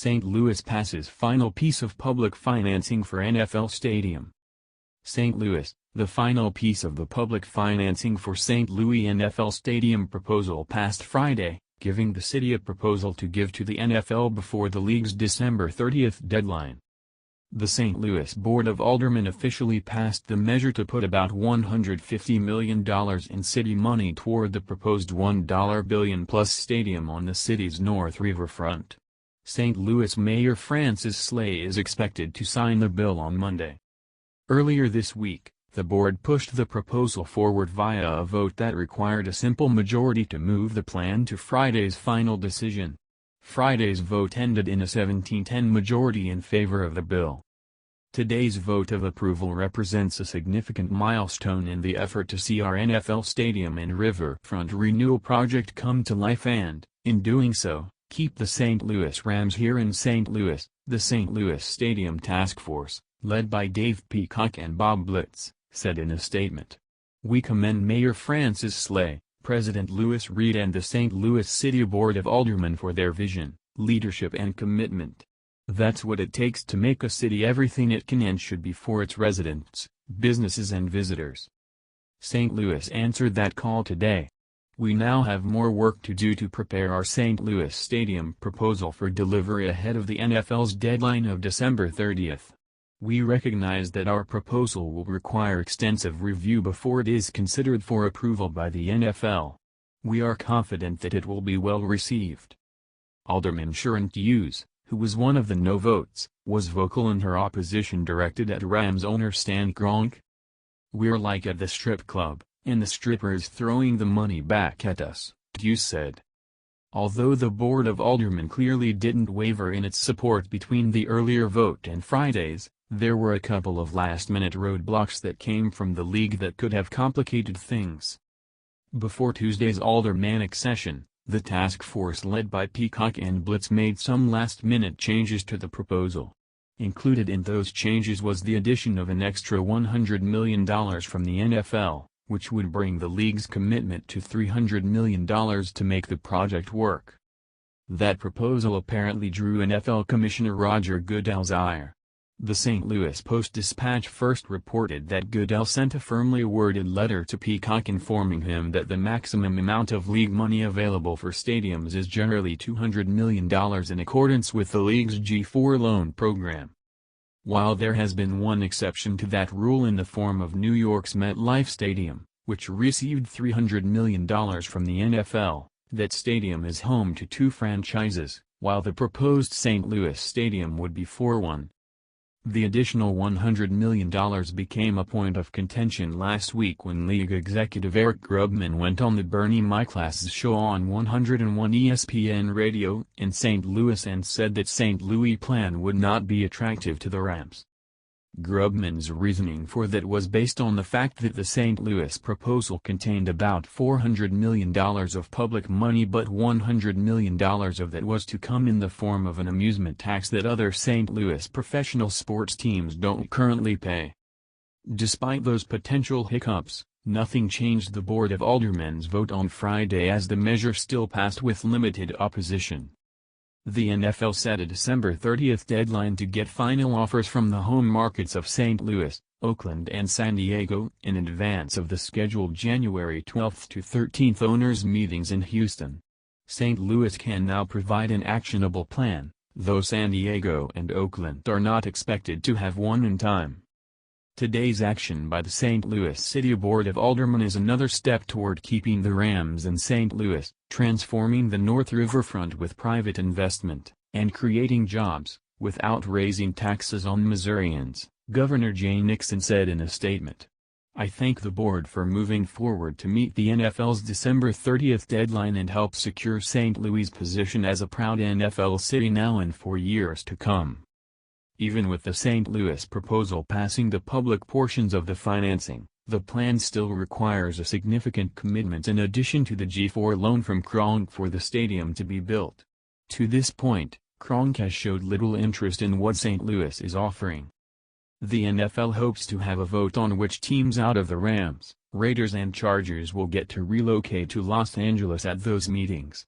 St. Louis passes final piece of public financing for NFL Stadium. St. Louis, the final piece of the public financing for St. Louis NFL Stadium proposal passed Friday, giving the city a proposal to give to the NFL before the league's December 30 deadline. The St. Louis Board of Aldermen officially passed the measure to put about $150 million in city money toward the proposed $1 billion-plus stadium on the city's north riverfront. St. Louis Mayor Francis Slay is expected to sign the bill on Monday. Earlier this week, the board pushed the proposal forward via a vote that required a simple majority to move the plan to Friday's final decision. Friday's vote ended in a 17-10 majority in favor of the bill. Today's vote of approval represents a significant milestone in the effort to see our NFL Stadium and Riverfront renewal project come to life and, in doing so, keep the St. Louis Rams here in St. Louis. The St. Louis Stadium Task Force, led by Dave Peacock and Bob Blitz, said in a statement. "We commend Mayor Francis Slay, President Louis Reed and the St. Louis City Board of Aldermen for their vision, leadership and commitment. That's what it takes to make a city everything it can and should be for its residents, businesses and visitors." St. Louis answered that call today. "We now have more work to do to prepare our St. Louis Stadium proposal for delivery ahead of the NFL's deadline of December 30. We recognize that our proposal will require extensive review before it is considered for approval by the NFL. We are confident that it will be well received." Alderman Sharon Hughes, who was one of the no votes, was vocal in her opposition directed at Rams owner Stan Kroenke. "We're like at the strip club, and the stripper is throwing the money back at us," Hughes said. Although the Board of Aldermen clearly didn't waver in its support between the earlier vote and Friday's, there were a couple of last-minute roadblocks that came from the league that could have complicated things. Before Tuesday's aldermanic session, the task force led by Peacock and Blitz made some last-minute changes to the proposal. Included in those changes was the addition of an extra $100 million from the NFL, which would bring the league's commitment to $300 million to make the project work. That proposal apparently drew NFL Commissioner Roger Goodell's ire. The St. Louis Post-Dispatch first reported that Goodell sent a firmly worded letter to Peacock informing him that the maximum amount of league money available for stadiums is generally $200 million in accordance with the league's G4 loan program. While there has been one exception to that rule in the form of New York's MetLife Stadium, which received $300 million from the NFL, that stadium is home to two franchises, while the proposed St. Louis Stadium would be for one. The additional $100 million became a point of contention last week when league executive Eric Grubman went on the Bernie Miklasz show on 101 ESPN Radio in St. Louis and said that St. Louis' plan would not be attractive to the Rams. Grubman's reasoning for that was based on the fact that the St. Louis proposal contained about $400 million of public money, but $100 million of that was to come in the form of an amusement tax that other St. Louis professional sports teams don't currently pay. Despite those potential hiccups, nothing changed the Board of Aldermen's vote on Friday as the measure still passed with limited opposition. The NFL set a December 30 deadline to get final offers from the home markets of St. Louis, Oakland and San Diego in advance of the scheduled January 12 to 13 owners' meetings in Houston. St. Louis can now provide an actionable plan, though San Diego and Oakland are not expected to have one in time. Today's action by the St. Louis City Board of Aldermen is another step toward keeping the Rams in St. Louis, transforming the North Riverfront with private investment, and creating jobs, without raising taxes on Missourians, Governor Jay Nixon said in a statement. "I thank the board for moving forward to meet the NFL's December 30 deadline and help secure St. Louis' position as a proud NFL city now and for years to come." Even with the St. Louis proposal passing the public portions of the financing, the plan still requires a significant commitment in addition to the G4 loan from Kroenke for the stadium to be built. To this point, Kroenke has showed little interest in what St. Louis is offering. The NFL hopes to have a vote on which teams out of the Rams, Raiders and Chargers will get to relocate to Los Angeles at those meetings.